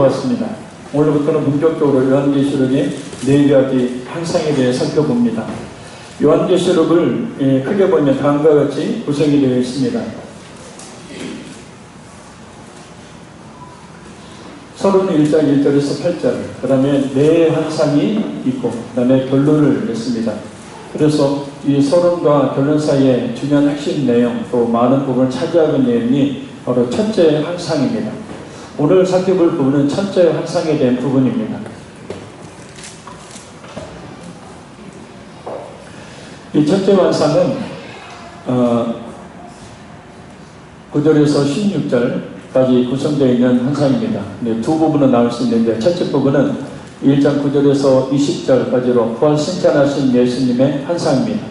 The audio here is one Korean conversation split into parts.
살펴보았습니다. 오늘부터는 본격적으로 요한계시록의 4가지 환상에 대해 살펴봅니다. 요한계시록을 크게 보면 다음과 같이 구성이 되어 있습니다. 31장 1절에서 8절, 그 다음에 4 환상이 있고, 그 다음에 결론을 냈습니다. 그래서 이 서론과 결론 사이에 중요한 핵심 내용, 또 많은 부분을 차지하는 내용이 바로 첫째 환상입니다. 오늘 살펴볼 부분은 첫째 환상에 대한 부분입니다. 이 첫째 환상은 9절에서 16절까지 구성되어 있는 환상입니다. 두 부분은 나올 수 있는데, 첫째 부분은 1장 9절에서 20절까지로 부활 승천하신 예수님의 환상입니다.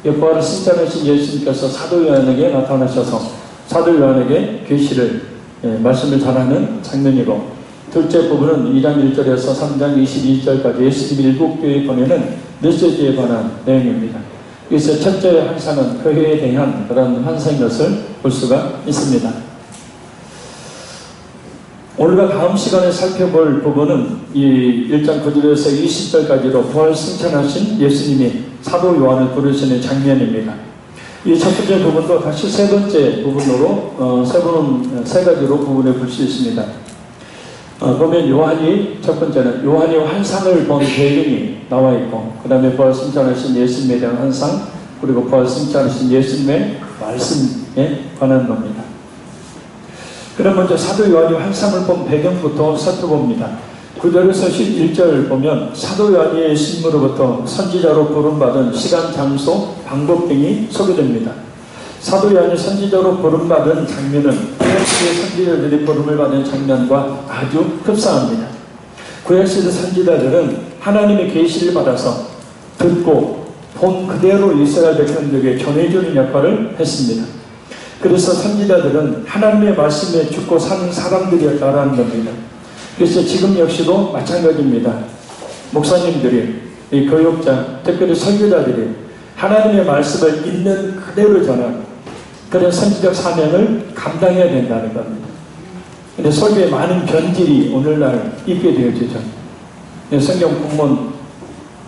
부활 승천하신 예수님께서 사도 요한에게 나타나셔서 사도 요한에게 계시를 말씀을 전하는 장면이고, 둘째 부분은 2장 1절에서 3장 22절까지 예수님 7교회에 보내는 메시지에 관한 내용입니다. 그래서 첫째 환상은 교회에 대한 그런 환상인 것을 볼 수가 있습니다. 오늘과 다음 시간에 살펴볼 부분은 이 1장 9절에서 20절까지로 부활 승천하신 예수님이 사도 요한을 부르시는 장면입니다. 이 첫 번째 부분도 다시 세 번째 부분으로 세 가지로 구분해 볼 수 있습니다. 보면 요한이 첫 번째는 요한이 환상을 본 배경이 나와 있고, 그 다음에 부활 승천하신 예수님에 대한 환상, 그리고 부활 승천하신 예수님의 말씀에 관한 겁니다. 그럼 먼저 사도 요한이 환상을 본 배경부터 살펴봅니다. 9절에서 11절 보면 사도 요한이 예수님으로부터 선지자로 부름받은 시간, 장소, 방법 등이 소개됩니다. 사도 요한이 선지자로 부름받은 장면은 구약시대 선지자들이 부름을 받은 장면과 아주 흡사합니다. 구약시대 선지자들은 하나님의 계시를 받아서 듣고 본 그대로 이스라엘 백성들에게 전해주는 역할을 했습니다. 그래서 선지자들은 하나님의 말씀에 죽고 사는 사람들이었다라는 겁니다. 그래서 지금 역시도 마찬가지입니다. 목사님들이, 이 교육자, 특별히 설교자들이 하나님의 말씀을 있는 그대로 전하는 그런 선지적 사명을 감당해야 된다는 겁니다. 근데 설교에 많은 변질이 오늘날 있게 되어지죠. 성경 본문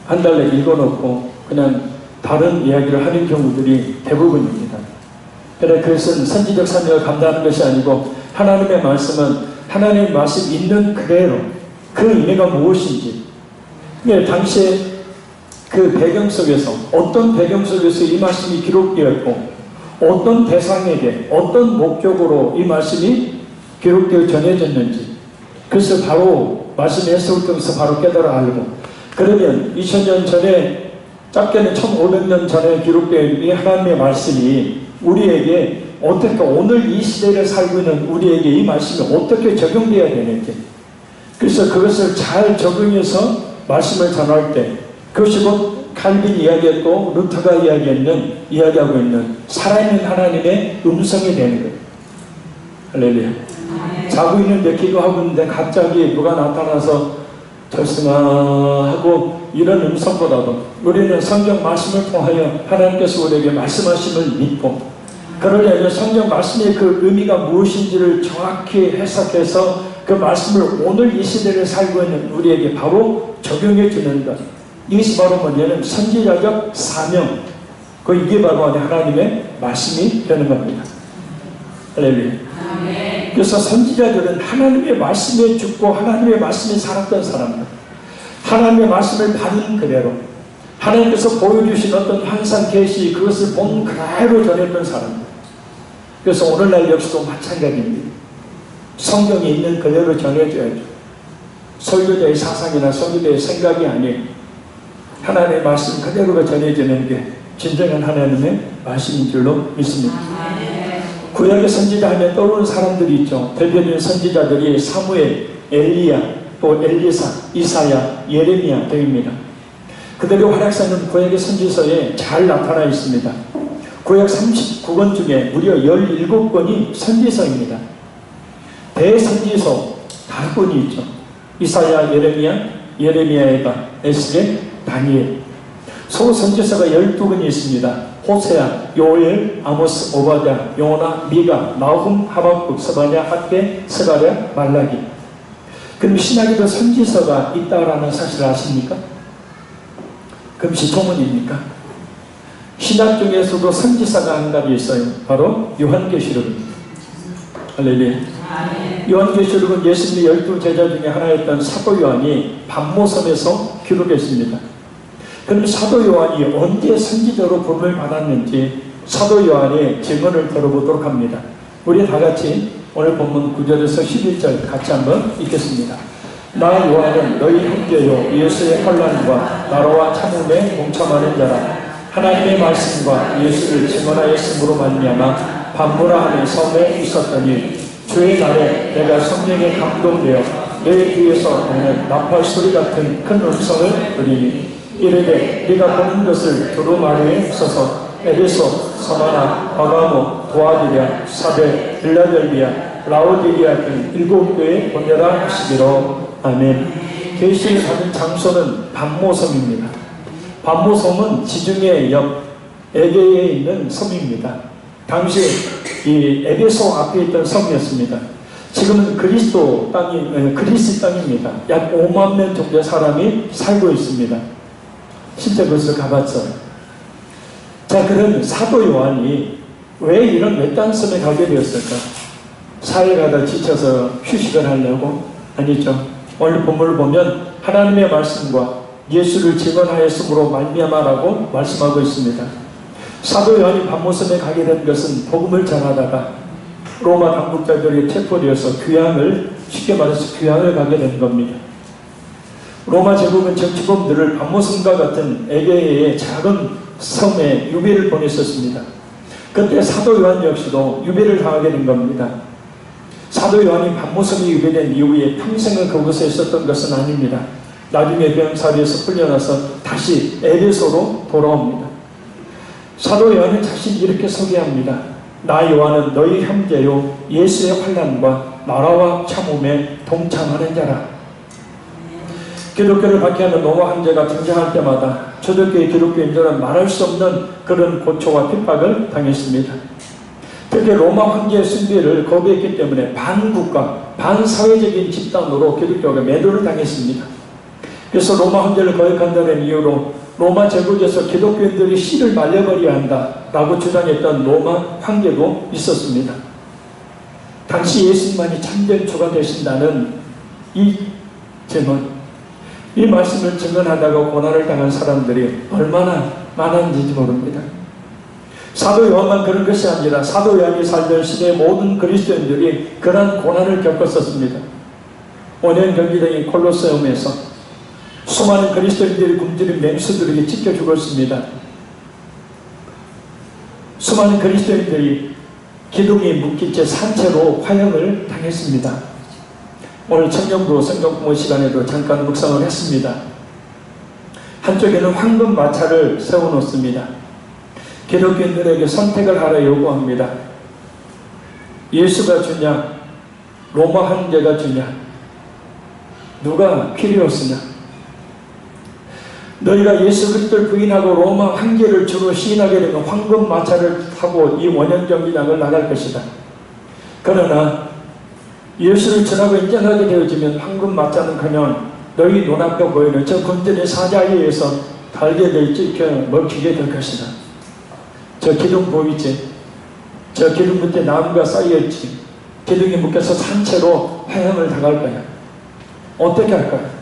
한 달에 읽어놓고 그냥 다른 이야기를 하는 경우들이 대부분입니다. 그래, 그것은 선지적 사명을 감당하는 것이 아니고 하나님의 말씀은 하나님의 말씀 있는 그대로 그 의미가 무엇인지, 당시에 그 배경 속에서 어떤 배경 속에서 이 말씀이 기록되었고 어떤 대상에게 어떤 목적으로 이 말씀이 기록되어 전해졌는지, 그것을 바로 말씀의 해석을 통해서 바로 깨달아 알고, 그러면 2000년 전에, 짧게는 1500년 전에 기록된 이 하나님의 말씀이 우리에게 어떻게, 오늘 이 시대를 살고 있는 우리에게 이 말씀이 어떻게 적용되어야 되는지, 그래서 그것을 잘 적용해서 말씀을 전할 때, 그것이 곧 칼빈이 이야기했고 루터가 이야기하고 있는 살아있는 하나님의 음성이 되는 거예요. 할렐루야. 자고 있는데 기도하고 있는데 갑자기 누가 나타나서 결승하고 이런 음성보다도 우리는 성경 말씀을 통하여 하나님께서 우리에게 말씀하심을 믿고, 그러려면 성경 말씀의 그 의미가 무엇인지를 정확히 해석해서 그 말씀을 오늘 이 시대를 살고 있는 우리에게 바로 적용해 주는 것, 이것이 바로 뭐냐면 선지자적 사명, 이게 바로 하나님의 말씀이 되는 겁니다. 할렐루야. 그래서 선지자들은 하나님의 말씀에 죽고 하나님의 말씀에 살았던 사람들, 하나님의 말씀을 받은 그대로 하나님께서 보여주신 어떤 환상 계시, 그것을 본 그대로 전했던 사람들. 그래서 오늘날 역시도 마찬가지입니다. 성경이 있는 그대로 전해줘야죠. 설교자의 사상이나 설교자의 생각이 아닌 하나님의 말씀 그대로 전해지는 게 진정한 하나님의 말씀인 줄로 믿습니다. 구약의 선지자 하면 떠오르는 사람들이 있죠. 대표적인 선지자들이 사무엘, 엘리야, 또 엘리사, 이사야, 예레미야 등입니다. 그들의 활약상은 구약의 선지서에 잘 나타나 있습니다. 구약 39권 중에 무려 17권이 선지서입니다. 대선지서 5권이 있죠. 이사야, 예레미야에다 에스겔, 다니엘. 소선지서가 12권이 있습니다. 호세아, 요엘, 아모스, 오바댜, 요나, 미가, 나훔, 하박국, 스바냐, 학개, 스가랴, 말라기. 그럼 신학에도 선지서가 있다라는 사실을 아십니까? 금시초문입니까? 신학 중에서도 선지서가 한 가지 있어요. 바로 요한계시록입니다. 할렐루야. 요한계시록은 예수님의 12제자 중에 하나였던 사도 요한이 반모섬에서 기록했습니다. 그럼 사도 요한이 언제 선지자로 부름을 받았는지 사도 요한의 증언을 들어보도록 합니다. 우리 다 같이 오늘 본문 9절에서 11절 같이 한번 읽겠습니다. 나 요한은 너희 형제요 예수의 환난과 나라와 참음에 동참하는 자라. 하나님의 말씀과 예수를 증언하였으므로 말미암아 반모라함의 섬에 있었더니 주의 날에 내가 성령에 감동되어 내 귀에서 나는 나팔 소리 같은 큰 음성을 들으니 이르되 네가 보는 것을 두루마리에 써서 에베소, 서마나, 바가모, 도아디랴, 사데, 빌라델비아, 라오디게아 등 7교회에 보내라 하시기로. 아멘. 계시를 받은 장소는 반모섬입니다. 반모섬은 지중해 옆 에게에 있는 섬입니다. 당시 이 에베소 앞에 있던 섬이었습니다. 지금은 그리스 땅입니다. 약 5만 명 정도의 사람이 살고 있습니다. 실제 그것을 가봤어요. 자, 그럼 사도 요한이 왜 이런 외딴 섬에 가게 되었을까? 사흘 가다 지쳐서 휴식을 하려고? 아니죠. 오늘 본문을 보면 하나님의 말씀과 예수를 증언하였으므로 말미암아라고 말씀하고 있습니다. 사도 요한이 반모섬에 가게 된 것은 복음을 전하다가 로마 당국자들에게 체포되어서 귀향을, 쉽게 말해서 귀향을 가게 된 겁니다. 로마 제국은 정치범들을 반모섬과 같은 에게해의 작은 섬에 유배를 보냈었습니다. 그때 사도 요한 역시도 유배를 당하게 된 겁니다. 사도 요한이 반모섬에 유배된 이후에 평생을 그곳에 있었던 것은 아닙니다. 나중에 병사리에서 풀려나서 다시 에베소로 돌아옵니다. 사도 요한은 자신이 이렇게 소개합니다. 나 요한은 너희 형제요 예수의 환난과 나라와 참음에 동참하는 자라. 기독교를 박해하는 노마 황제가 등장할 때마다 초대교회 기독교인들은 말할 수 없는 그런 고초와 핍박을 당했습니다. 특히 로마 황제의 숭배를 거부했기 때문에 반국가, 반사회적인 집단으로 기독교가 매도를 당했습니다. 그래서 로마 황제를 거역한다는 이유로 로마 제국에서 기독교인들이 씨를 말려버려야 한다라고 주장했던 로마 황제도 있었습니다. 당시 예수님만이 참된 주가 되신다는 이 증언, 이 말씀을 증언하다가 고난을 당한 사람들이 얼마나 많았는지 모릅니다. 사도 요한만 그런 것이 아니라 사도 요한이 살던 시대의 모든 그리스도인들이 그런 고난을 겪었었습니다. 5년 경기장인 콜로세움에서 수많은 그리스도인들이 굶주린 맹수들에게 찢겨 죽었습니다. 수많은 그리스도인들이 기둥이 묶인 채 산채로 화형을 당했습니다. 오늘 청년부 성경 공부 시간에도 잠깐 묵상을 했습니다. 한쪽에는 황금 마차를 세워놓습니다. 기독교인들에게 선택을 하라 요구합니다. 예수가 주냐, 로마 황제가 주냐, 누가 필요했으냐? 너희가 예수 그리스도를 부인하고 로마 황제를 주로 시인하게 되면 황금 마차를 타고 이 원형 경기장을 나갈 것이다. 그러나 예수를 전하고 인정하게 되어지면 황금 마차는커녕 너희 눈앞에 보이는 저 금전의 사자에 의해서 달게 찍혀 먹히게 될 것이다. 저 기둥 보이지? 저 기둥 밑에 나무가 쌓여있지? 기둥이 묶여서 산채로 화형을 당할 거야. 어떻게 할 거야?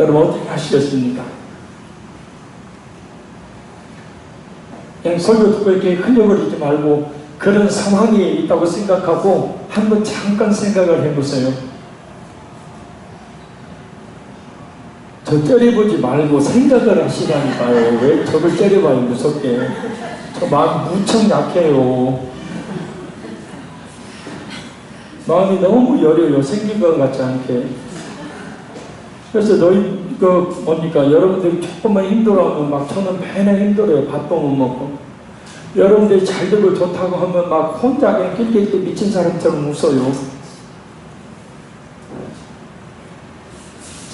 여러분 어떻게 하시겠습니까? 그냥 설교 듣고 이렇게 흘려버리지 말고 그런 상황이 있다고 생각하고 한번 잠깐 생각을 해보세요. 저 째려보지 말고 생각을 하시라니까요. 왜 저를 째려봐요, 무섭게. 저 마음 무척 약해요. 마음이 너무 여려요. 생긴 것 같지 않게. 그래서 너희 뭡니까? 여러분들이 조금만 힘들어하면 막 저는 매일 힘들어요. 밥도 못 먹고. 여러분들이 잘 되고 좋다고 하면 막 혼자 그냥 낄낄 미친 사람처럼 웃어요.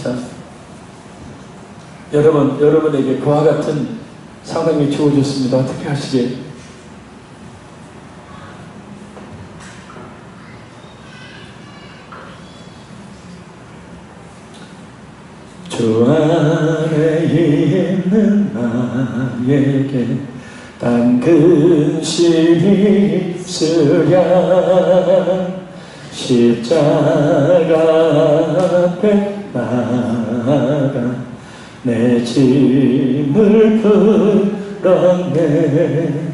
자, 여러분에게 그와 같은 상황이 주어졌습니다. 어떻게 하시게? 주 안에 있는 나에게 단 근심이 있으랴 십자가 앞에 나가 내 짐을 풀었네.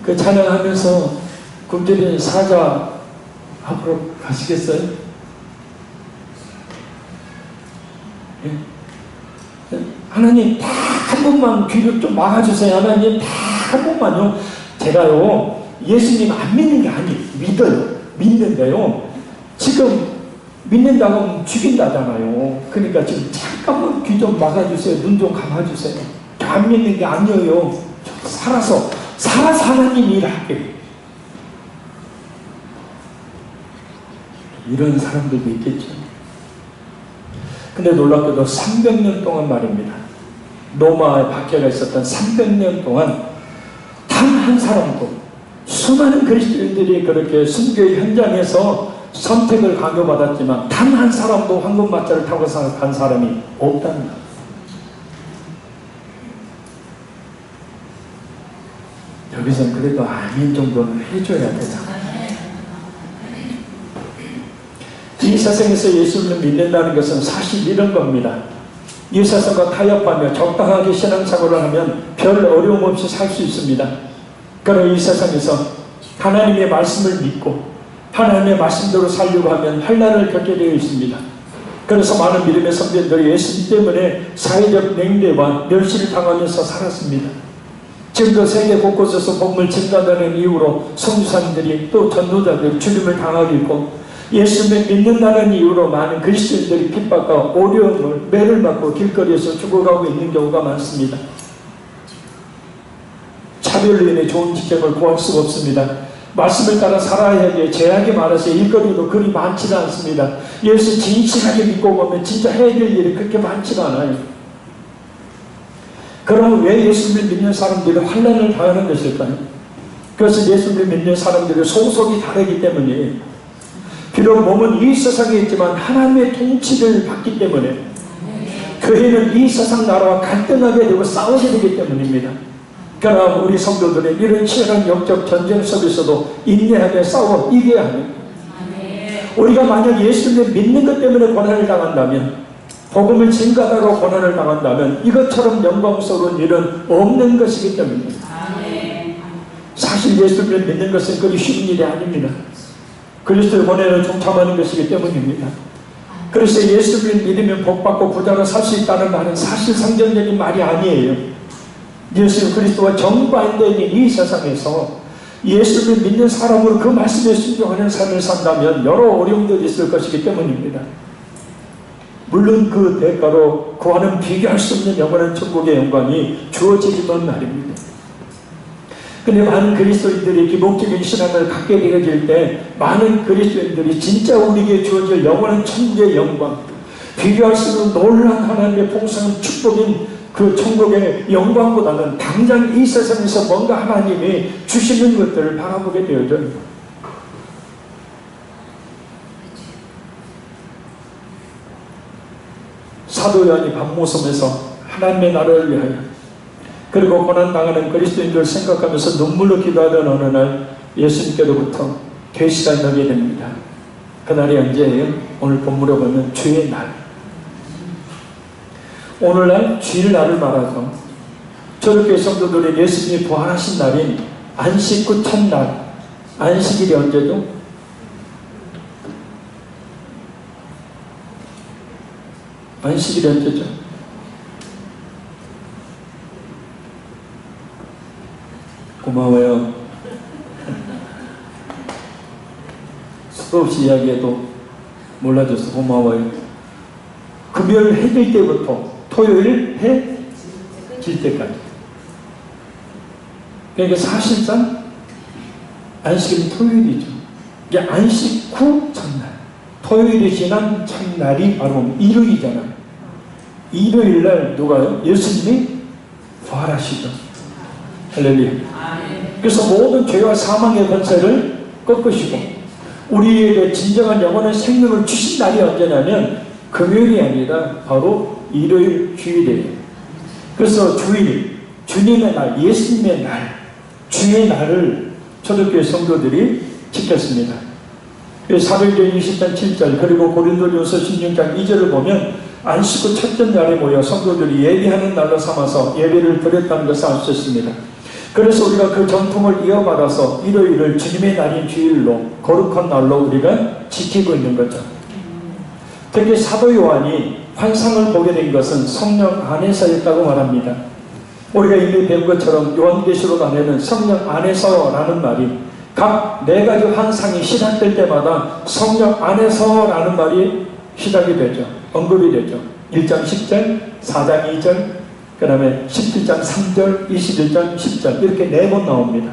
그 찬양하면서 굶주린 사자 앞으로 가시겠어요? 예? 하나님 다 한 번만 귀를 좀 막아주세요. 하나님 다 한 번만요. 제가요 예수님 안 믿는 게 아니에요. 믿어요. 믿는데요. 지금 믿는다고 하면 죽인다잖아요. 그러니까 지금 잠깐만 귀 좀 막아주세요. 눈 좀 감아주세요. 안 믿는 게 아니에요. 살아서 하나님 일할게요. 이런 사람들도 있겠죠. 근데 놀랍게도 300년 동안 말입니다. 로마에 박해가 있었던 300년 동안 단 한 사람도, 수많은 그리스도인들이 그렇게 순교의 현장에서 선택을 강요받았지만 단 한 사람도 황금마차를 타고 간 사람이 없답니다. 여기서는 그래도 아멘 정도는 해줘야 되잖아요. 이 세상에서 예수를 믿는다는 것은 사실 이런 겁니다. 이 세상과 타협하며 적당하게 신앙생활을 하면 별 어려움 없이 살 수 있습니다. 그러나 이 세상에서 하나님의 말씀을 믿고 하나님의 말씀대로 살려고 하면 환난을 겪게 되어 있습니다. 그래서 많은 믿음의 선배들이 예수님 때문에 사회적 냉대와 멸시를 당하면서 살았습니다. 지금도 세계 곳곳에서 복음을 증가하는 이유로 선교사님들이 또 전도자들이 죽임을 당하고 있고 예수님을 믿는다는 이유로 많은 그리스도인들이 핍박과 어려움을 매를 맞고 길거리에서 죽어가고 있는 경우가 많습니다. 차별로 인해 좋은 직장을 구할 수가 없습니다. 말씀을 따라 살아야 하기에 제약이 많아서 일거리도 그리 많지는 않습니다. 예수 진실하게 믿고 보면 진짜 해야 될 일이 그렇게 많지가 않아요. 그러면 왜 예수님을 믿는 사람들이 환난을 당하는 것일까요? 그것은 예수님을 믿는 사람들의 소속이 다르기 때문이에요. 비록 몸은 이 세상에 있지만 하나님의 통치를 받기 때문에 교회는 이 세상 나라와 갈등하게 되고 싸우게 되기 때문입니다. 그러나 우리 성도들은 이런 치열한 영적 전쟁 속에서도 인내하며 싸워 이겨야 합니다. 우리가 만약 예수님을 믿는 것 때문에 고난을 당한다면, 복음을 증가하다가 고난을 당한다면 이것처럼 영광스러운 일은 없는 것이기 때문입니다. 사실 예수님을 믿는 것은 그리 쉬운 일이 아닙니다. 그리스도의 권한을 종참하는 것이기 때문입니다. 그래서 예수를 믿으면 복받고 부자로 살 수 있다는 말은 사실 상정적인 말이 아니에요. 예수 그리스도와 정반대인 이 세상에서 예수를 믿는 사람으로 그 말씀에 순종하는 삶을 산다면 여러 어려움들이 있을 것이기 때문입니다. 물론 그 대가로 그와는 비교할 수 없는 영원한 천국의 영광이 주어지기만 말입니다. 근데 많은 그리스도인들이 기복적인 신앙을 갖게 되어질 때 많은 그리스도인들이 진짜 우리에게 주어질 영원한 천국의 영광, 비교할 수 없는 놀라운 하나님의 풍성한 축복인 그 천국의 영광보다는 당장 이 세상에서 뭔가 하나님이 주시는 것들을 바라보게 되어져요. 사도 요한이 밤모섬에서 하나님의 나라를 위하여 그리고 고난당하는 그리스도인들을 생각하면서 눈물로 기도하던 어느 날 예수님께로부터 계시가 나게 됩니다. 그날이 언제예요? 오늘 본문에 보면 주의 날. 오늘날 주일 날을 말하죠. 저렇게 성도들이 예수님이 부활하신 날인 안식 후 첫날, 안식일이 언제죠? 안식일이 언제죠? 고마워요. 수도 없이 이야기해도 몰라줘서 고마워요. 금요일 해질 때부터 토요일 해 질 때까지. 그러니까 사실상 안식일은 토요일이죠. 이게 안식 후 첫날. 토요일이 지난 첫날이 바로 일요일이잖아요. 일요일날 누가요? 예수님이 부활하시죠. 할렐루야. 그래서 모든 죄와 사망의 권세를 꺾으시고 우리에게 진정한 영원한 생명을 주신 날이 언제냐면 금요일이 아니라 바로 일요일 주일이에요. 그래서 주일, 주님의 날, 예수님의 날, 주의 날을 초대교회 성도들이 지켰습니다. 사도행전 20장 7절 그리고 고린도전서 16장 2절을 보면 안식 후 첫째 날에 모여 성도들이 예배하는 날로 삼아서 예배를 드렸다는 것을 알 수 있습니다. 그래서 우리가 그 전통을 이어받아서 일요일을 주님의 날인 주일로 거룩한 날로 우리가 지키고 있는 거죠. 특히 사도 요한이 환상을 보게 된 것은 성령 안에서였다고 말합니다. 우리가 이미 배운 것처럼 요한계시록 안에는 성령 안에서라는 말이 각 네 가지 환상이 시작될 때마다 성령 안에서라는 말이 시작이 되죠. 언급이 되죠. 1장 10절, 4장 2절, 그 다음에 17장 3절, 21장 10절 이렇게 4번 나옵니다.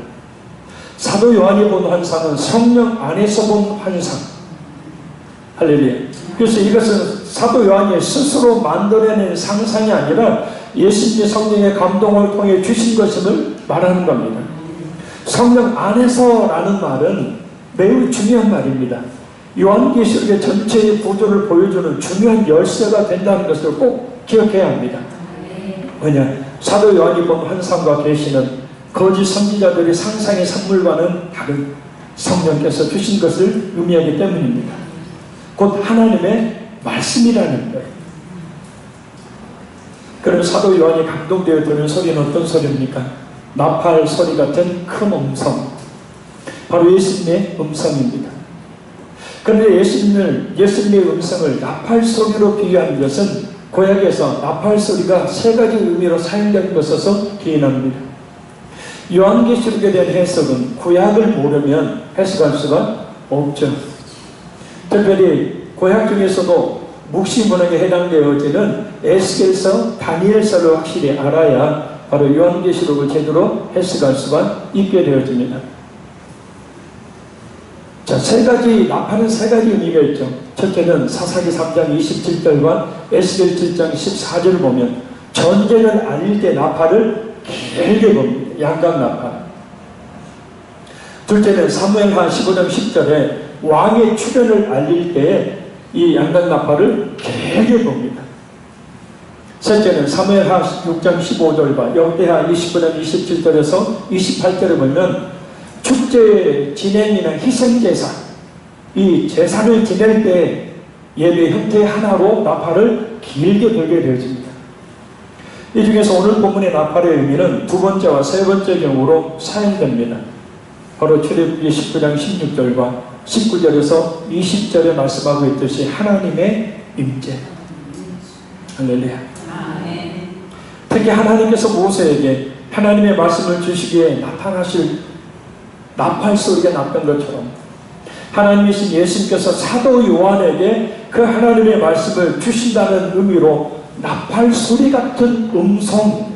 사도 요한이 본 환상은 성령 안에서 본 환상. 할렐루야. 그래서 이것은 사도 요한이 스스로 만들어낸 상상이 아니라 예수님의 성령의 감동을 통해 주신 것임을 말하는 겁니다. 성령 안에서라는 말은 매우 중요한 말입니다. 요한계시록의 전체의 구조를 보여주는 중요한 열쇠가 된다는 것을 꼭 기억해야 합니다. 왜냐? 사도 요한이 본 환상과 계시는 거짓 선지자들의 상상의 산물과는 다른 성령께서 주신 것을 의미하기 때문입니다. 곧 하나님의 말씀이라는 거예요. 그럼 사도 요한이 감동되어 들은 소리는 어떤 소리입니까? 나팔 소리 같은 큰 음성, 바로 예수님의 음성입니다. 그런데 예수님의 음성을 나팔 소리로 비유한 것은 구약에서 나팔 소리가 세 가지 의미로 사용된 것에서 기인합니다. 요한계시록에 대한 해석은 구약을 모르면 해석할 수가 없죠. 특별히 구약 중에서도 묵시 문학에 해당되어지는 에스겔서, 다니엘서를 확실히 알아야 바로 요한계시록을 제대로 해석할 수가 있게 되어집니다. 자, 나팔은 세 가지 의미가 있죠. 첫째는 사사기 3장 27절과 에스겔 7장 14절을 보면 전쟁을 알릴 때 나팔을 길게 봅니다. 양각 나팔. 둘째는 사무엘하 15장 10절에 왕의 출현을 알릴 때 이 양각 나팔을 길게 봅니다. 셋째는 사무엘하 6장 15절과 역대하 29장 27절에서 28절을 보면 축제 진행이나 희생제사, 이 제사를 지낼 때 예배 형태 하나로 나팔을 길게 불게 되어집니다. 이 중에서 오늘 본문의 나팔의 의미는 두 번째와 세 번째 경우로 사용됩니다. 바로 출애굽기 19장 16절과 19절에서 20절에 말씀하고 있듯이 하나님의 임재. 할렐루야. 특히 하나님께서 모세에게 하나님의 말씀을 주시기에 나타나실 나팔 소리가 났던 것처럼 하나님이신 예수님께서 사도 요한에게 그 하나님의 말씀을 주신다는 의미로 나팔 소리 같은 음성.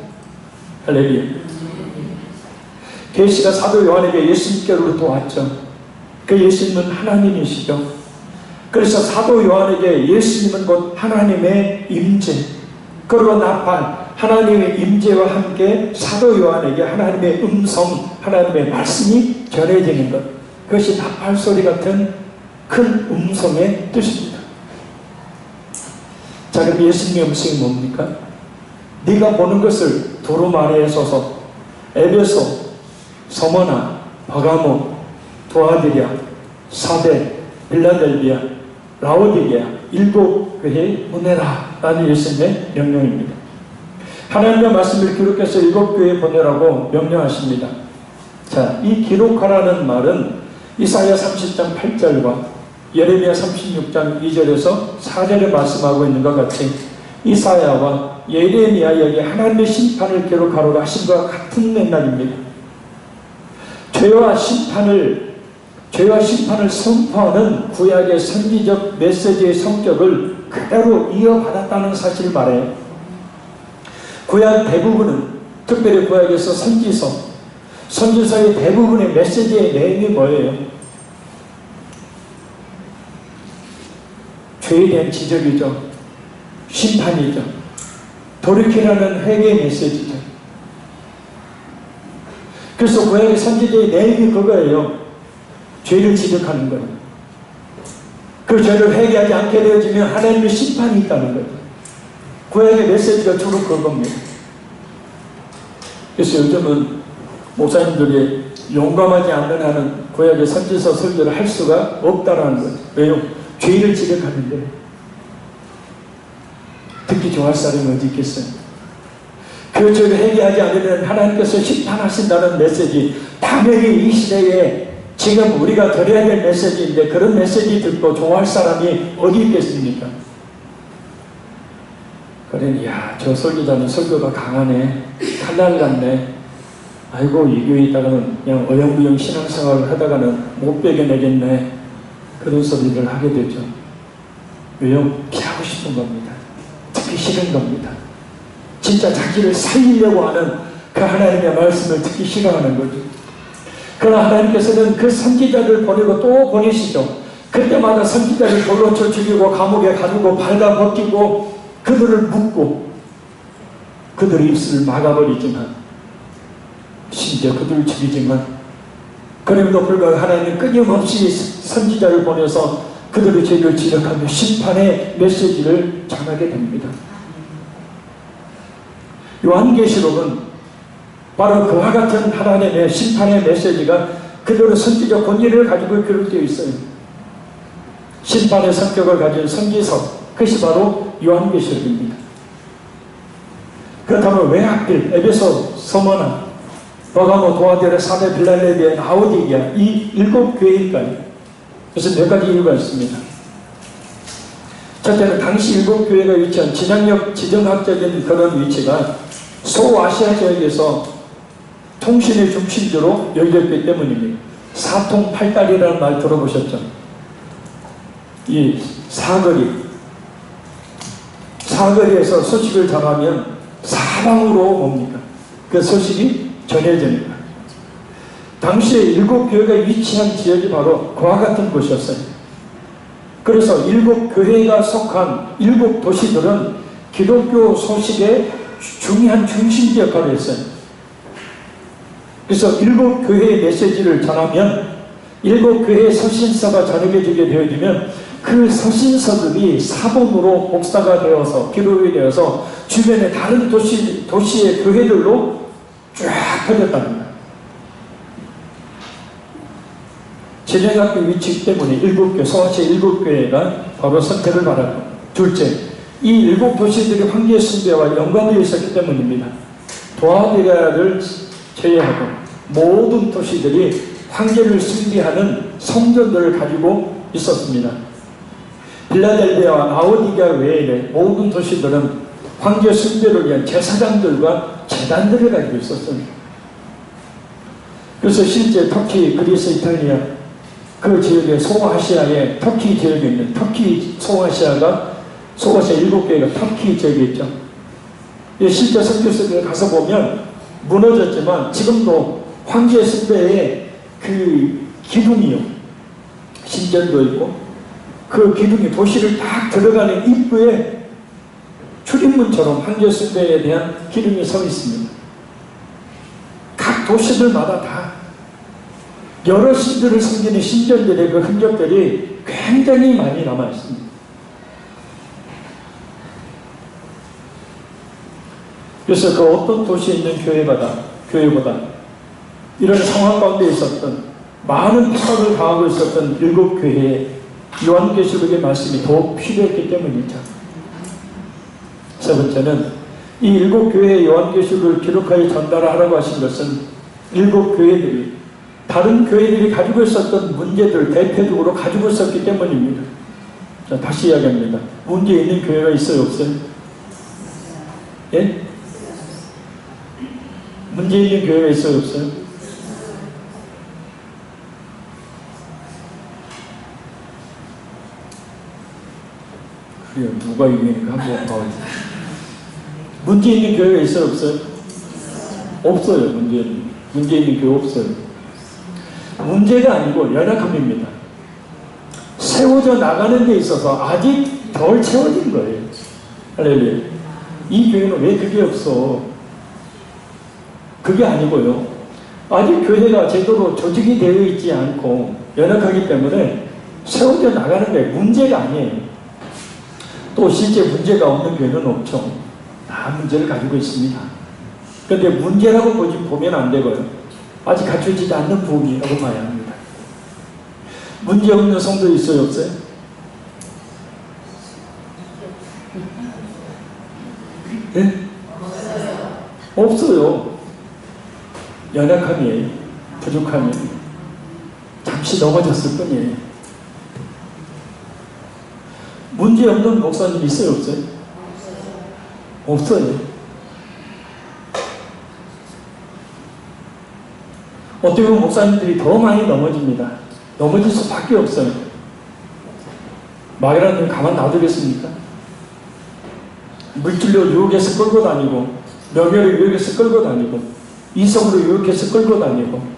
할렐루야. 계시가 사도 요한에게 예수님께로부터 왔죠. 그 예수님은 하나님이시죠. 그래서 사도 요한에게 예수님은 곧 하나님의 임재, 그리고 나팔, 하나님의 임재와 함께 사도 요한에게 하나님의 음성, 하나님의 말씀이 전해지는 것, 그것이 나팔 소리 같은 큰 음성의 뜻입니다. 자, 그럼 예수님의 음성이 뭡니까? 네가 보는 것을 두루마리에 써서 에베소, 서머나, 버가모, 도아디랴, 사데, 빌라델비아, 라오디게아 7교회에 보내라 라는 예수님의 명령입니다. 하나님의 말씀을 기록해서 7교회에 보내라고 명령하십니다. 자, 이 기록하라는 말은 이사야 30장 8절과 예레미야 36장 2절에서 4절에 말씀하고 있는 것 같이 이사야와 예레미야에게 하나님의 심판을 기록하라고 하신 것과 같은 맥락입니다. 죄와 심판을 선포하는 구약의 선지적 메시지의 성격을 그대로 이어받았다는 사실을 말해요. 구약 대부분은, 특별히 구약에서 선지서의 대부분의 메시지의 내용이 뭐예요? 죄에 대한 지적이죠. 심판이죠. 돌이키라는 회개의 메시지죠. 그래서 구약의 선지자의 내용이 그거예요. 죄를 지적하는 거예요. 그 죄를 회개하지 않게 되어지면 하나님의 심판이 있다는 거죠. 구약의 메시지가 주로 그겁니다. 그래서 요즘은 목사님들이 용감하지 않는 한은 구약의 선지서 설교를 할 수가 없다라는 거죠. 왜요? 죄를 지적하는데 듣기 좋아할 사람이 어디 있겠어요? 그 죄를 회개하지 않으면 하나님께서 심판하신다는 메시지, 당연히 이 시대에 지금 우리가 드려야 될 메시지인데 그런 메시지 듣고 좋아할 사람이 어디 있겠습니까? 그러니 야, 저 설교자는 설교가 강하네, 칼날 같네, 아이고 이 교회에 있다가는 그냥 어영부영 신앙생활을 하다가는 못 배겨내겠네, 그런 소리를 하게 되죠. 왜요? 피하고 싶은 겁니다. 듣기 싫은 겁니다. 진짜 자기를 살리려고 하는 그 하나님의 말씀을 듣기 싫어하는 거죠. 그러나 하나님께서는 그 선지자를 보내고 또 보내시죠. 그때마다 선지자를 돌로 쳐 죽이고 감옥에 가두고 발라벗기고 그들을 묶고 그들의 입술을 막아버리지만, 심지어 그들을 죽이지만, 그럼에도 불구하고 하나님은 끊임없이 선지자를 보내서 그들의 죄를 지적하며 심판의 메시지를 전하게 됩니다. 요한계시록은 바로 그와 같은 하나님의 심판의 메시지가 그대로 선지적 본질을 가지고 기록되어 있어요. 심판의 성격을 가진 선지서, 그것이 바로 요한계시록입니다. 그렇다면 왜 하필 에베소, 서머나, 버가모, 도아데라, 사데, 빌랄레비아, 라오디게아 이 7교회일까요? 그래서 몇 가지 이유가 있습니다. 첫째는 당시 7교회가 위치한 진학력, 지정학적인 그런 위치가 소아시아 지역에서 통신의 중심지로 열렸기 때문입니다. 사통팔달이라는 말 들어보셨죠? 이 사거리에서 소식을 전하면 사방으로 옵니까? 그 소식이 전해집니다. 당시에 7교회가 위치한 지역이 바로 그와 같은 곳이었어요. 그래서 7교회가 속한 7도시들은 기독교 소식의 중요한 중심지 역할을 했어요. 그래서 7교회의 메시지를 전하면 7교회의 서신서가 전해지게 되어지면 그 서신서들이 사본으로 복사가 되어서 기록이 되어서 주변의 다른 도시의 교회들로 쫙 퍼졌답니다. 진행학교 위치 때문에 7교회, 소아시아 7교회가 바로 선택을 받았고, 둘째, 이 7도시들이 황제 숭배와 연관되어 있었기 때문입니다. 도아데라를 제외하고 모든 도시들이 황제를 숭배하는 성전들을 가지고 있었습니다. 빌라델비아와 라오디게아 외에 모든 도시들은 황제 숭배를 위한 제사장들과 제단들을 가지고 있었습니다. 그래서 실제 터키, 그리스, 이탈리아 그 지역의 소아시아에 터키 지역에 있는 터키 소아시아가 소아시아 7개가 터키 지역에 있죠. 실제 선교사들 가서 보면 무너졌지만 지금도 황제 숭배의 그 기둥이요, 신전도 있고 그 기둥이 도시를 딱 들어가는 입구에 출입문처럼 황제 숭배에 대한 기둥이 서 있습니다. 각 도시들마다 다 여러 신들을 섬기는 신전들의 그 흔적들이 굉장히 많이 남아 있습니다. 그래서 그 어떤 도시에 있는 교회보다 이런 상황 가운데 있었던 많은 핍박을 당하고 있었던 7교회에 요한계시록의 말씀이 더 필요했기 때문이죠. 세 번째는 이 7교회의 요한계시록을 기록하여 전달하라고 하신 것은 7교회들이 다른 교회들이 가지고 있었던 문제들 대표적으로 가지고 있었기 때문입니다. 자, 다시 이야기합니다. 문제 있는 교회가 있어요, 없어요? 예? 문제 있는 교회가 있어요, 없어요? 그래요, 누가 이기니까 한번 봐야지. 문제 있는 교회가 있어요, 없어요? 없어요, 문제 있는 교회 없어요. 문제가 아니고 연약함입니다. 세워져 나가는 데 있어서 아직 덜 채워진 거예요. 할렐루야. 이 교회는 왜 그게 없어? 그게 아니고요. 아직 교회가 제대로 조직이 되어 있지 않고 연약하기 때문에 세워져 나가는 거예요. 문제가 아니에요. 또 실제 문제가 없는 교회는 없죠. 다 문제를 가지고 있습니다. 그런데 문제라고 보면 안 되고요. 아직 갖춰지지 않는 부분이라고 봐야 합니다. 문제 없는 성도 있어요, 없어요? 네? 없어요. 연약함이에요. 부족함이에요. 잠시 넘어졌을 뿐이에요. 문제 없는 목사님 있어요, 없어요? 없어요. 어떻게 보면 목사님들이 더 많이 넘어집니다. 넘어질 수밖에 없어요. 막이라는 가만 놔두겠습니까? 물질로 유혹해서 끌고 다니고, 명예를 유혹해서 끌고 다니고, 이성으로 유혹해서 끌고 다니고,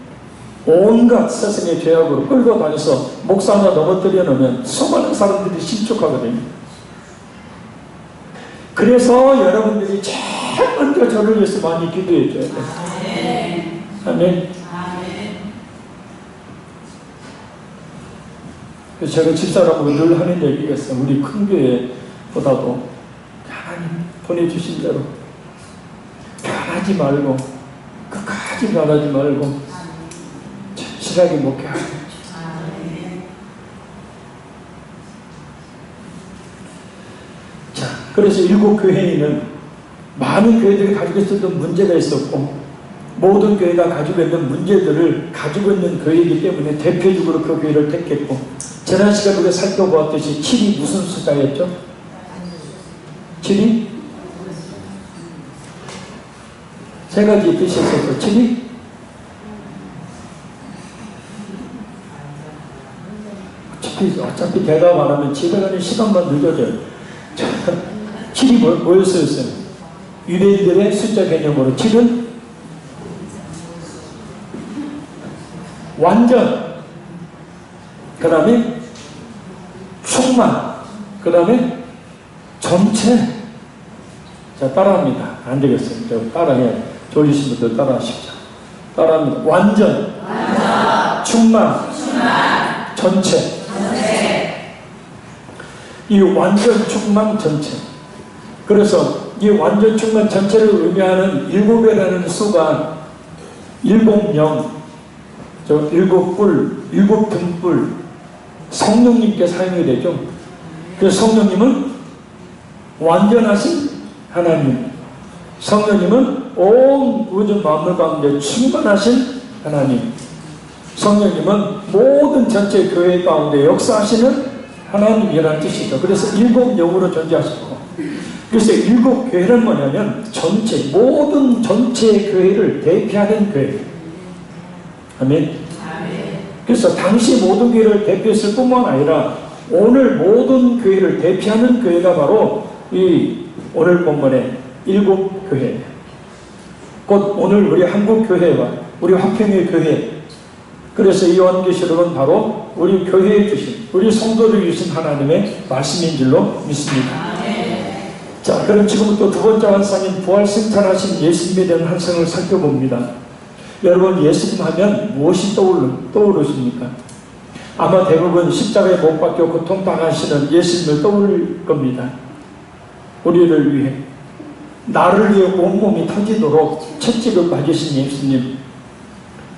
온갖 세상의 죄악으로 끌고 다녀서 목사 하나 넘어뜨려 놓으면 수많은 사람들이 실족하거든요. 그래서 여러분들이 제일 먼저 저를 위해서 많이 기도해 줘야 돼요. 아멘. 그래서 제가 집사람하고 늘 하는 얘기가 있어요. 우리 큰 교회보다도 하나님 보내주신 대로 변하지 말고, 끝까지 변하지 말고 진실하게 목회하고. 자, 그래서 일곱 교회에는 많은 교회들이 가지고 있었던 문제가 있었고, 모든 교회가 가지고 있는 문제들을 가지고 있는 교회이기 때문에 대표적으로 그 교회를 택했고, 지난 시간에 우리가 살펴보았듯이 7이 무슨 숫자였죠? 7이? 세 가지 뜻이 있었어. 7이? 어차피 대답 안 하면 집에 가는 시간만 늦어져요. 7이 뭐였어요? 유대인들의 숫자 개념으로 7은 완전, 그 다음에 충만, 그 다음에 전체. 자, 따라합니다. 안 되겠어요. 따라해요. 졸리신 분들 따라하십시오. 따라합니다. 완전, 충만, 전체. 이 완전, 충만, 전체. 그래서 이 완전, 충만, 전체를 의미하는 7이라는 수가 7명, 일곱 뿔, 일곱 등불, 성령님께 사용이 되죠. 그래서 성령님은 완전하신 하나님, 성령님은 온 우주 만물 가운데 충만하신 하나님, 성령님은 모든 전체 교회 가운데 역사하시는 하나님이라는 뜻이죠. 그래서 일곱 영으로 존재하시고, 그래서 일곱 교회는 뭐냐면 전체, 모든 전체 교회를 대표하는 교회. 아멘. 그래서 당시 모든 교회를 대표했을 뿐만 아니라 오늘 모든 교회를 대표하는 교회가 바로 이 오늘 본문의 일곱 교회, 곧 오늘 우리 한국교회와 우리 화평의 교회. 그래서 이 요한계시록은 바로 우리 교회에 주신, 우리 성도를 주신 하나님의 말씀인 줄로 믿습니다. 자, 그럼 지금부터 두 번째 환상인 부활 승천하신 예수님에 대한 환상을 살펴봅니다. 여러분, 예수님 하면 무엇이 떠오르십니까? 아마 대부분 십자가에 못 박혀 고통당하시는 예수님을 떠올릴 겁니다. 우리를 위해, 나를 위해 온몸이 터지도록 채찍을 맞으신 예수님,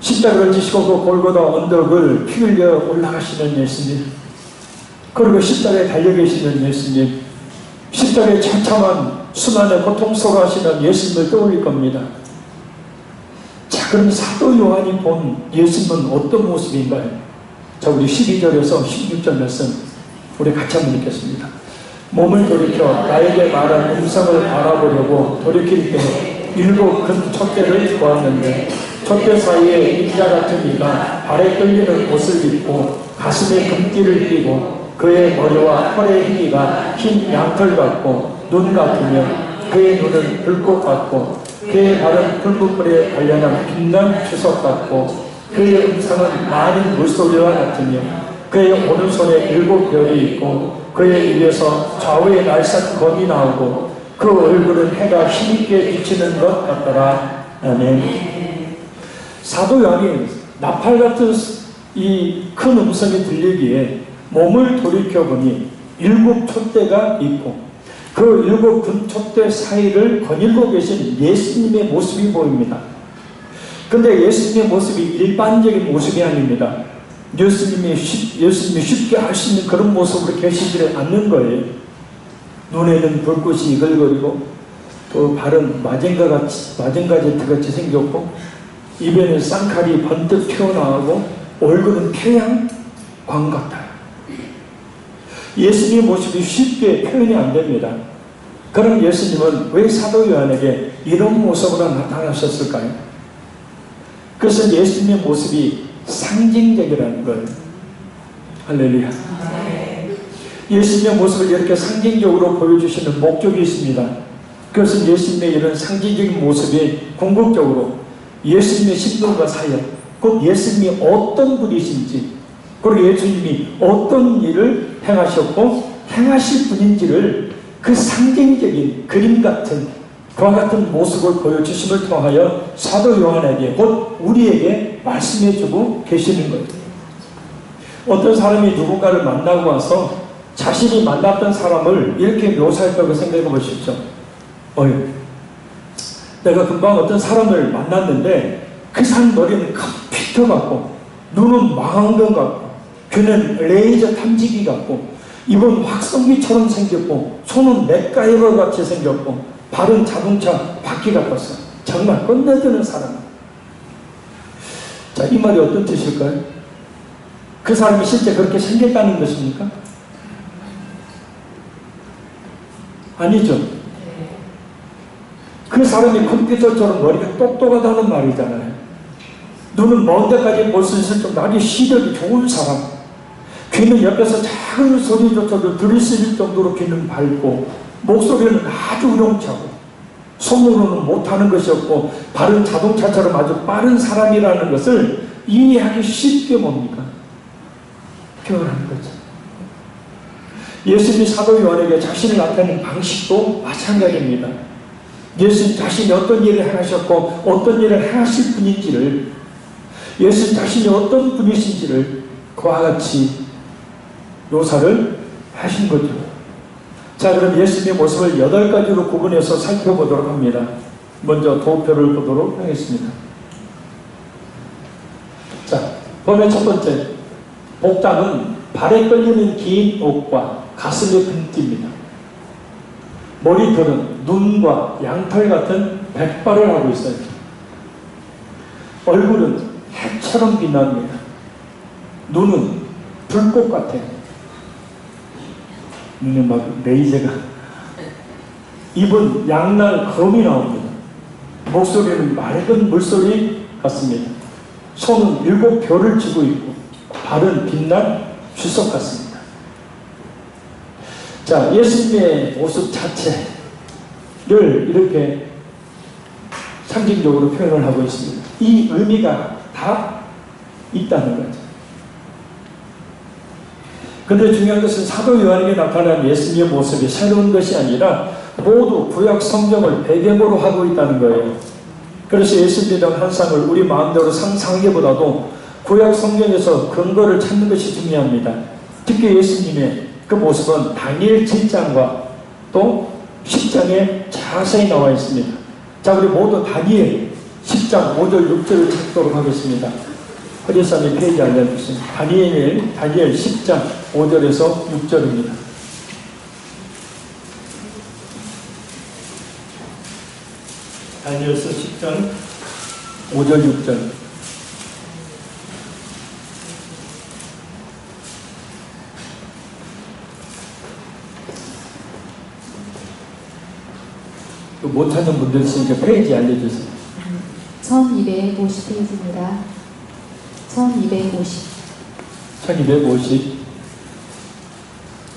십자가를 지시고 그 골고다 언덕을 피 흘려 올라가시는 예수님, 그리고 십자가에 달려 계시는 예수님, 십자가에 처참한 수많은 고통 속에 하시는 예수님을 떠올릴 겁니다. 자, 그럼 사도 요한이 본 예수님은 어떤 모습인가요? 자, 우리 12절에서 16절 말씀 우리 같이 한번 읽겠습니다. 몸을 돌이켜 나에게 말한 음성을 알아보려고 돌이킬 때 일곱 큰 촛대를 보았는데, 촛대 사이에 인자 같은 이가 발에 끌리는 옷을 입고 가슴에 금띠를 띠고, 그의 머리와 털의 희미가 흰 양털 같고 눈 같으며, 그의 눈은 불꽃 같고, 그의 발은 풀무불에 관련한 빛난 주석 같고, 그의 음성은 많은 물소리와 같으며, 그의 오른손에 일곱 별이 있고, 그의 입에서 좌우에 날쌘 검이 나오고, 그 얼굴은 해가 힘있게 비치는 것 같더라. 아멘. 사도 요한이 나팔 같은 이 큰 음성이 들리기에 몸을 돌이켜보니 7 촛대가 있고 그 7 촛대 사이를 거닐고 계신 예수님의 모습이 보입니다. 근데 예수님의 모습이 일반적인 모습이 아닙니다. 예수님이 쉽게 할 수 있는 그런 모습으로 계시지 않는 거예요. 눈에는 불꽃이 이글거리고 또 발은 마젠가 제트같이 생겼고 입에는 쌍칼이 번뜩 튀어나오고 얼굴은 태양광 같아요. 예수님의 모습이 쉽게 표현이 안 됩니다. 그럼 예수님은 왜 사도 요한에게 이런 모습으로 나타나셨을까요? 그것은 예수님의 모습이 상징적이라는 거예요. 할렐루야. 예수님의 모습을 이렇게 상징적으로 보여주시는 목적이 있습니다. 그것은 예수님의 이런 상징적인 모습이 궁극적으로 예수님의 신분과 사역, 곧 예수님이 어떤 분이신지, 그리고 예수님이 어떤 일을 행하셨고 행하실 분인지를 그 상징적인 그림 같은 그와 같은 모습을 보여주심을 통하여 사도 요한에게 곧 우리에게 말씀해주고 계시는 거예요. 어떤 사람이 누군가를 만나고 와서 자신이 만났던 사람을 이렇게 묘사했다고 생각해 보십시오. 내가 금방 어떤 사람을 만났는데 그 사람 머리는 컴퓨터 같고 눈은 망원경 같고 귀는 레이저 탐지기 같고 입은 확성기처럼 생겼고 손은 맥가이버 같이 생겼고 발은 자동차 바퀴 같았어. 정말 끝내주는 사람. 자, 이 말이 어떤 뜻일까요? 그 사람이 실제 그렇게 생겼다는 것입니까? 아니죠. 그 사람이 컴퓨터처럼 머리가 똑똑하다는 말이잖아요. 눈은 먼 데까지 볼 수 있을 정도 아주 시력이 좋은 사람. 귀는 옆에서 작은 소리조차도 들을 수 있을 정도로 귀는 밝고 목소리는 아주 우렁차고 손으로는 못하는 것이 없고 발은 자동차처럼 아주 빠른 사람이라는 것을 이해하기 쉽게 뭡니까? 표현하는 거죠. 예수님이 사도 요한에게 자신을 나타내는 방식도 마찬가지입니다. 예수님 자신이 어떤 일을 행하셨고 어떤 일을 행하실 분인지를, 예수님 자신이 어떤 분이신지를 그와 같이 묘사를 하신 거죠. 자, 그럼 예수님의 모습을 8가지로 구분해서 살펴보도록 합니다. 먼저 도표를 보도록 하겠습니다. 자, 보면 첫 번째, 복장은 발에 끌리는 긴 옷과 가슴에 금띠입니다. 머리털은 눈과 양털 같은 백발을 하고 있어요. 얼굴은 해처럼 빛납니다. 눈은 불꽃 같아요. 눈에 막 레이저가. 입은 양날 검이 나옵니다. 목소리는 맑은 물소리 같습니다. 손은 7별을 쥐고 있고 발은 빛난 주석 같습니다. 자, 예수님의 모습 자체를 이렇게 상징적으로 표현을 하고 있습니다. 이 의미가 다 있다는 거죠. 그런데 중요한 것은 사도 요한에게 나타난 예수님의 모습이 새로운 것이 아니라 모두 구약 성경을 배경으로 하고 있다는 거예요. 그래서 예수님의 환상을 우리 마음대로 상상하기보다도 구약 성경에서 근거를 찾는 것이 중요합니다. 특히 예수님의 그 모습은 다니엘 7장과 또 10장에 자세히 나와 있습니다. 자, 우리 모두 다니엘 10장 5절 6절을 찾도록 하겠습니다. 허리사님 페이지 알려주세요. 다니엘 10장 5절에서 6절입니다. 다니엘서 10장 5절 6절. 못하는 분들 있으니까 페이지 알려주세요. 1250페이지입니다. 1250. 1250.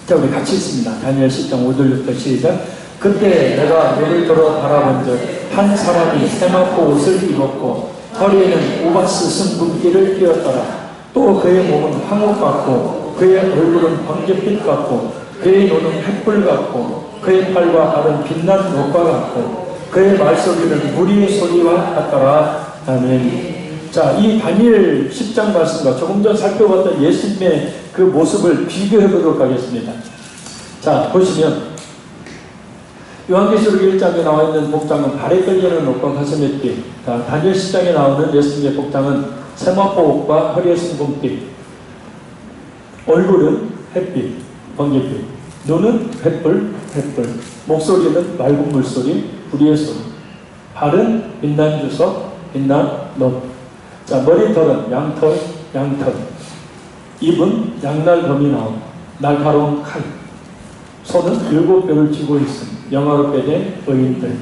자, 우리 같이 있습니다. 다니엘 10장 5절 6절 시작. 그때 내가 눈을 들어 바라본즉 한 사람이 세마포 옷을 입었고 허리에는 우바스 승분기를 띄었더라. 또 그의 몸은 황옥 같고 그의 얼굴은 번개빛 같고 그의 눈은 횃불 같고 그의 팔과 발은 빛난 녹과 같고 그의 말소리는 무리의 소리와 같더라. 아멘. 자, 이 다니엘 10장 말씀과 조금 전 살펴봤던 예수님의 그 모습을 비교해 보도록 하겠습니다. 자, 보시면 요한계시록 1장에 나와 있는 복장은 발에 끌리는 옷과 가슴에 띠. 자, 다니엘 10장에 나오는 예수님의 복장은 세마포 옷과 허리에 순금띠. 얼굴은 햇빛, 번개빛. 눈은 횃불, 횃불. 목소리는 맑은 물소리, 불의의 소리. 발은 빛난 주석, 빛난 넛. 자, 머리털은 양털, 양털. 입은 양날검이 나오고 날카로운 칼. 손은 7뼈를 쥐고 있음. 영화롭게 된 의인들.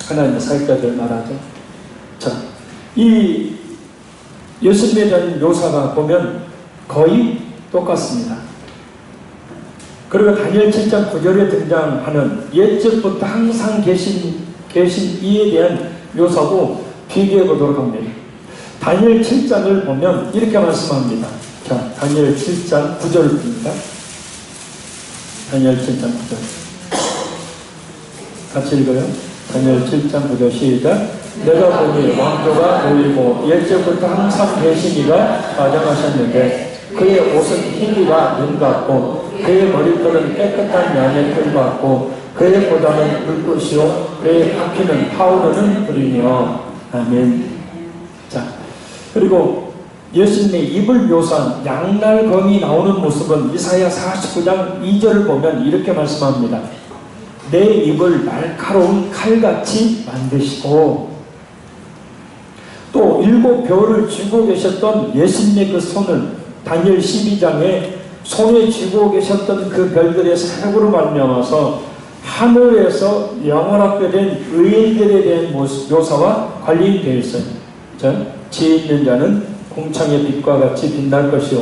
하나님의 사역자들 말하죠. 자, 이 예수님에 대한 묘사가 보면 거의 똑같습니다. 그리고 다니엘 7장 9절에 등장하는 옛적부터 항상 계신 이에 대한 묘사고 비교해 보도록 합니다. 다니엘 7장을 보면 이렇게 말씀합니다. 자, 다니엘 7장 9절입니다. 다니엘 7장 9절. 같이 읽어요. 다니엘 7장 9절 시작. 내가 보니 왕조가 모이고 옛적부터 항상 계신 이가 마장하셨는데 그의 옷은 흰이가 눈 같고 그의 머리털은 깨끗한 양의 털 같고 그의 보다는 불꽃이요 그의 바퀴는 타오르는 불이며. 아멘. 자, 그리고 예수님의 입을 묘사한 양날검이 나오는 모습은 이사야 49장 2절을 보면 이렇게 말씀합니다. 내 입을 날카로운 칼같이 만드시고. 또 7벼를 쥐고 계셨던 예수님의 그 손을 다니엘 12장에 손에 쥐고 계셨던 그 별들의 사역으로 말미암아서 하늘에서 영원하게 된 의인들에 대한 묘사와 관련되어 있어요. 지혜 있는 자는 공창의 빛과 같이 빛날 것이요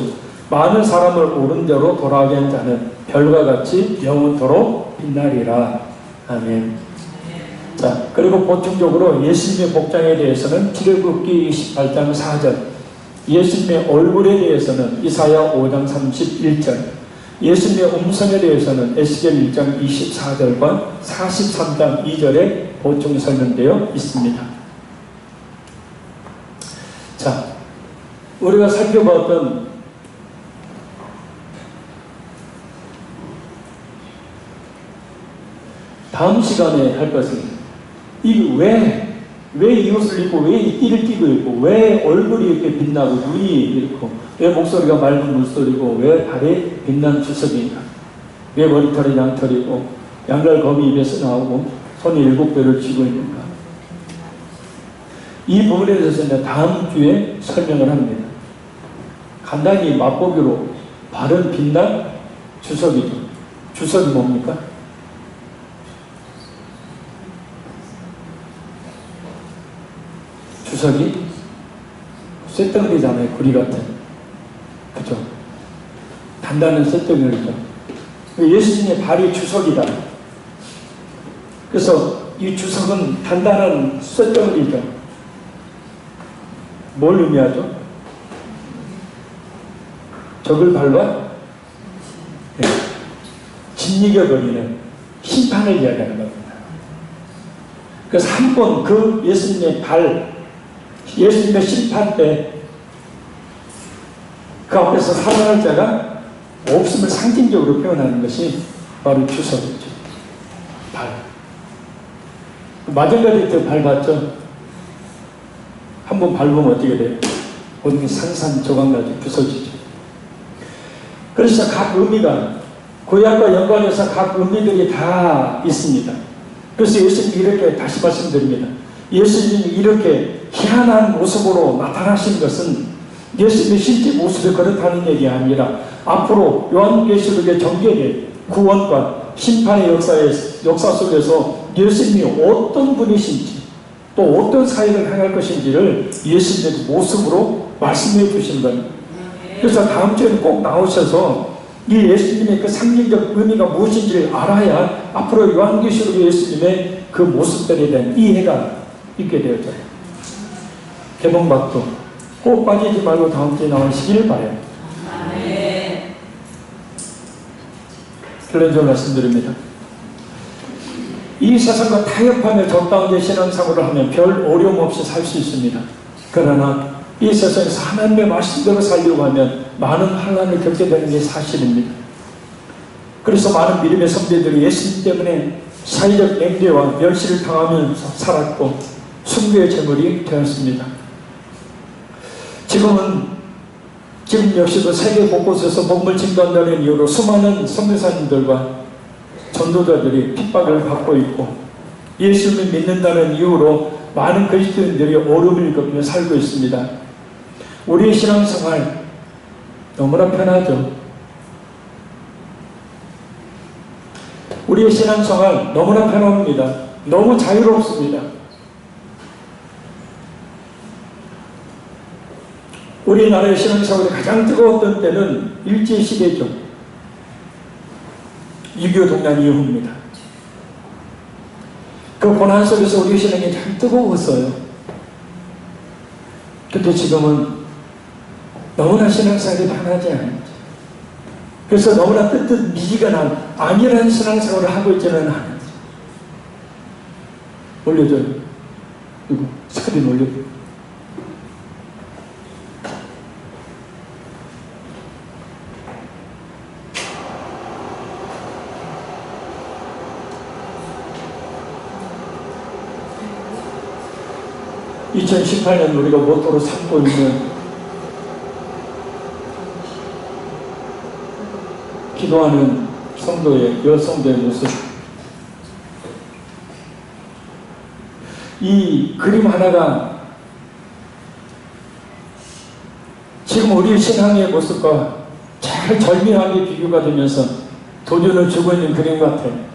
많은 사람을 옳은 대로 돌아가게 한 자는 별과 같이 영원토록 빛나리라. 아멘. 자, 그리고 보충적으로 예수님의 복장에 대해서는 출애굽기 28장 4절, 예수님의 얼굴에 대해서는 이사야 5장 31절, 예수님의 음성에 대해서는 에스겔 1장 24절과 43장 2절에 보충 설명되어 있습니다. 자, 우리가 살펴봤던 다음 시간에 할 것은 이 왜 이 옷을 입고 왜 이 띠를 띠고 있고 왜 얼굴이 이렇게 빛나고 눈이 이렇고 왜 목소리가 맑은 물소리고 왜 발에 빛난 주석인가, 왜 머리털이 양털이고 양갈검이 입에서 나오고 손이 7뼈를 쥐고 있는가, 이 부분에 대해서는 다음 주에 설명을 합니다. 간단히 맛보기로 발은 빛난 주석이죠. 주석이 뭡니까? 주석이 쇳덩어리잖아요. 구리 같은. 그죠? 단단한 쇳덩어리죠. 예수님의 발이 주석이다. 그래서 이 주석은 단단한 쇳덩어리죠. 뭘 의미하죠? 적을 밟아 짓이겨버리는 심판을 이야기하는 겁니다. 그래서 한 번 그 예수님의 예수님의 심판 때 그 앞에서 살아날 자가 없음을 상징적으로 표현하는 것이 바로 주석이죠. 발. 마정가지 때 밟았죠? 한 번 밟으면 어떻게 돼요? 모든 게 산산조각나죠. 부서지죠. 그래서 각 의미가 구약과 연관해서 각 의미들이 다 있습니다. 그래서 예수님이 이렇게 다시 말씀드립니다. 예수님이 이렇게 희한한 모습으로 나타나신 것은 예수님의 실제 모습이 그렇다는 얘기 아니라 앞으로 요한계시록의 전개의 구원과 심판의 역사 속에서 예수님이 어떤 분이신지 또 어떤 사역을 행할 것인지를 예수님의 모습으로 말씀해 주신 겁니다. 그래서 다음 주에는 꼭 나오셔서 이 예수님의 그 상징적 의미가 무엇인지를 알아야 앞으로 요한계시록의 예수님의 그 모습들에 대한 이해가 있게 되었죠. 개봉박도 꼭 빠지지 말고 다음 주에 나오시기를 바라요. 결론적으로 말씀드립니다. 이 세상과 타협하며 적당한 신앙생활을 하면 별 어려움 없이 살 수 있습니다. 그러나 이 세상에서 하나님의 말씀대로 살려고 하면 많은 환난을 겪게 되는 게 사실입니다. 그래서 많은 믿음의 선배들이 예수님 때문에 사회적 냉대와 멸시를 당하면서 살았고 숭배의 제물이 되었습니다. 지금 역시도 세계 곳곳에서 복음을 증거한다는 이유로 수많은 선교사님들과 전도자들이 핍박을 받고 있고 예수님을 믿는다는 이유로 많은 그리스도인들이 오름을 겪으며 살고 있습니다. 우리의 신앙생활 너무나 편하죠. 우리의 신앙생활 너무나 편합니다. 너무 자유롭습니다. 우리나라의 신앙생활이 가장 뜨거웠던 때는 일제시대죠. 6.25 동란 이후입니다. 그 고난 속에서 우리의 신앙이 참 뜨거웠어요. 근데 지금은 너무나 신앙생활이 편하지 않죠. 그래서 너무나 뜨뜻 미지근한 안일한 신앙생활을 하고 있지는 않아요. 올려줘요. 이거 스크린 올려줘요. (2018년) 우리가 모토로 삼고 있는 기도하는 성도의 여성들의 모습, 이 그림 하나가 지금 우리의 신앙의 모습과 잘 절묘하게 비교가 되면서 도전을 주고 있는 그림 같아요.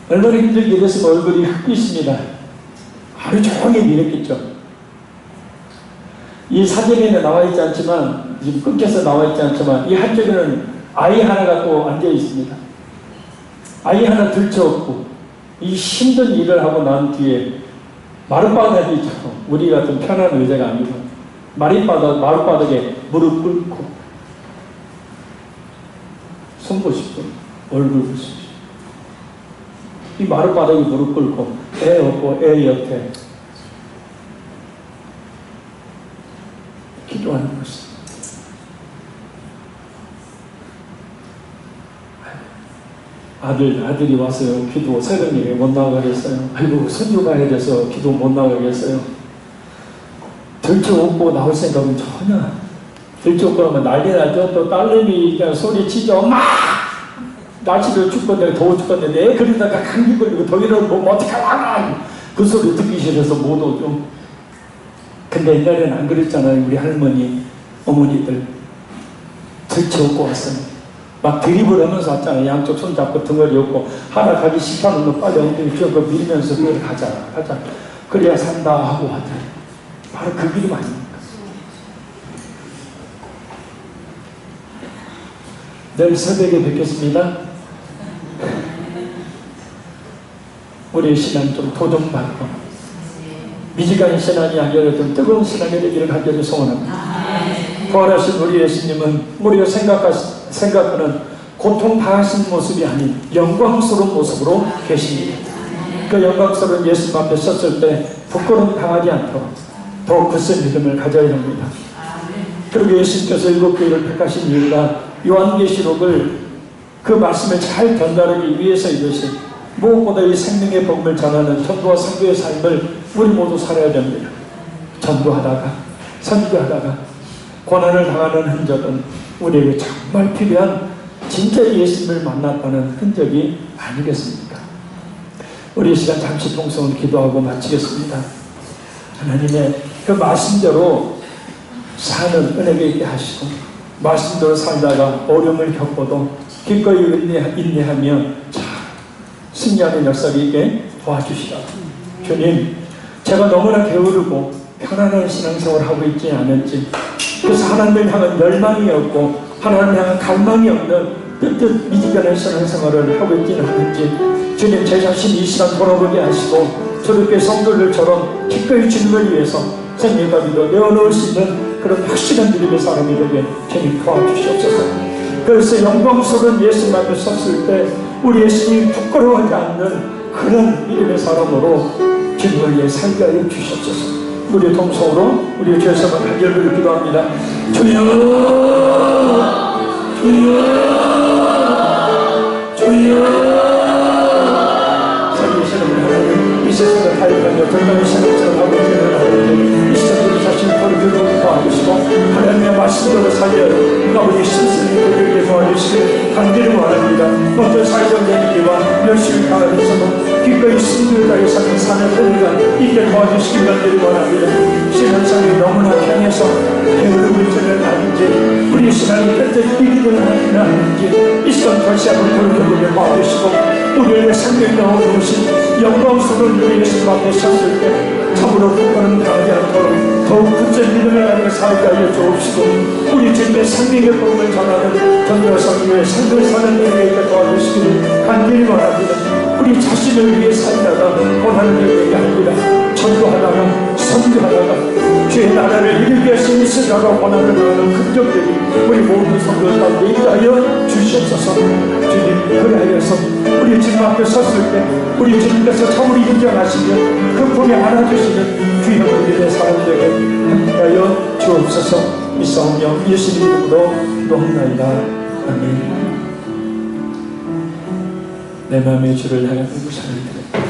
얼마나 힘들게 됐으면 얼굴이 흑빛입니다. 하루 종일 이랬겠죠. 이 사진에는 나와 있지 않지만, 지금 끊겨서 나와 있지 않지만, 이 한쪽에는 아이 하나가 또 앉아 있습니다. 아이 하나 들쳐없고, 이 힘든 일을 하고 난 뒤에 마룻바닥이죠. 우리 같은 편한 의자가 아니고 마룻바닥에 무릎 꿇고 손 보십시오. 얼굴 보십시오. 이 마룻바닥에 무릎 꿇고 애 없고 애 옆에 기도하는 것입니다. 아들이 와서요. 기도 새벽에 못 나가겠어요. 아이고 손주 가야 돼서 기도 못 나가겠어요. 들쳐업고 나올 생각은 전혀. 들쳐업고 하면 난리 나죠. 또 딸내미 그냥 소리치죠. 엄마! 날씨도 춥건데 더워 죽겠는데 애 그러다가 감기 걸리고 더위를 보면 어떡하나. 그 소리 듣기 싫어서 못 오죠. 근데 옛날에는 안 그랬잖아요. 우리 할머니 어머니들 들쳐업고 왔어요. 막 드립을 하면서 왔잖아요. 양쪽 손 잡고 덩어리 없고 하나 가기 싫다는 거 빨리 엉덩이 쥐고 밀면서 그걸 가자 그래야 산다 하고 하더니 바로 그 그림 아닙니까? 내일 새벽에 뵙겠습니다. 우리의 신앙 좀 도전받고 미지근한 신앙이 아니라 좀 뜨거운 신앙의 되기를 간절히 소원합니다. 부활하신 우리 예수님은 우리가 생각하는 고통 당하신 모습이 아닌 영광스러운 모습으로 계십니다. 그 영광스러운 예수님 앞에 섰을 때 부끄러움 당하지 않도록 더욱 굳은 믿음을 가져야 합니다. 그리고 예수님께서 7교회를 택하신 이유가 요한계시록을 그 말씀을 잘 전달하기 위해서 이것이 무엇보다 이 생명의 복음을 전하는 전도와 선교의 삶을 우리 모두 살아야 됩니다. 전도하다가 선교하다가 고난을 당하는 흔적은 우리에게 정말 필요한 진짜 예수님을 만났다는 흔적이 아니겠습니까? 우리 시간 잠시 통성을 기도하고 마치겠습니다. 하나님의 그 말씀대로 사는 은혜가 있게 하시고 말씀대로 살다가 어려움을 겪어도 기꺼이 인내하며 참 승리하는 역사가 있게 도와주시라. 주님, 제가 너무나 게으르고 편안한 신앙생활을 하고 있지 않은지, 그래서 하나님을 향한 열망이 없고 하나님을 향한 갈망이 없는 뜨뜻 미지근한 신앙생활을 하고 있지는 않은지 주님, 제 자신 이 시간 돌아보게 하시고 저렇게 성도들처럼 기꺼이 주님을 위해서 생명과 믿어 내어놓을 수 있는 그런 확실한 믿음의 사람이 되게 주님 도와주시옵소서. 그래서 영광스러운 예수님 앞에 섰을 때 우리 예수님이 부끄러워하지 않는 그런 믿음의 사람으로 주님을 위해 살게 하여 주시옵소서. 우리 동성으로 우리 주에서 간절히 기도합니다. 주여, 주여, 주여. 살리시는 하나님, 이 세상을 타협하며 정말 생각처럼 하고 있는 하나님, 이 세상을 자신을 버리기로 도와주시고 하나님의 말씀대로 살려 아버지 신선히 그들에게 도와주시길 간절히 원합니다. 어떤 사회적 얘기와 열심히 가하면서도 기꺼이 승리를 다해 사는 산을 흐르가 있게 도와주시길 간절히 원합니다. 신앙상이 너무나 강해서 배우는 문제는 아닌지 우리 신앙이 끝까지 이기는 하나는 아닌지 이 시간 다시 한번 돌이켜보며 도와주시고 우리의 생명이 나오신 영광스러운 우리 예수님 앞에 섰을 때 참으로 그거는 강하지 않도록 더욱 굳은 믿음을 가지고 살게 하여 주옵시고 우리 주님의 생명의 복음을 전하는 전도성교회 생을 사는 우리에게 도와주시기를 간절히 원합니다. 우리 자신을 위해 살다가 원하는 일이 아니라 전도하다가 선교하다가 주의 나라를 이루기 위해서 있으라고 원하는 긍정들이 우리 모든 성도 가운데 있게 하여 주시옵소서. 주님 그리하여서 우리 주님 앞에 섰을 때 우리 주님께서 참으로 인정하시며 그 품에 안아주시는 귀한 우리의 사람들에게 함께하여 주옵소서. 이사오며 예수님 이름으로 기도합나이다. 아멘. 내 마음의 주를 향하고 사랑드려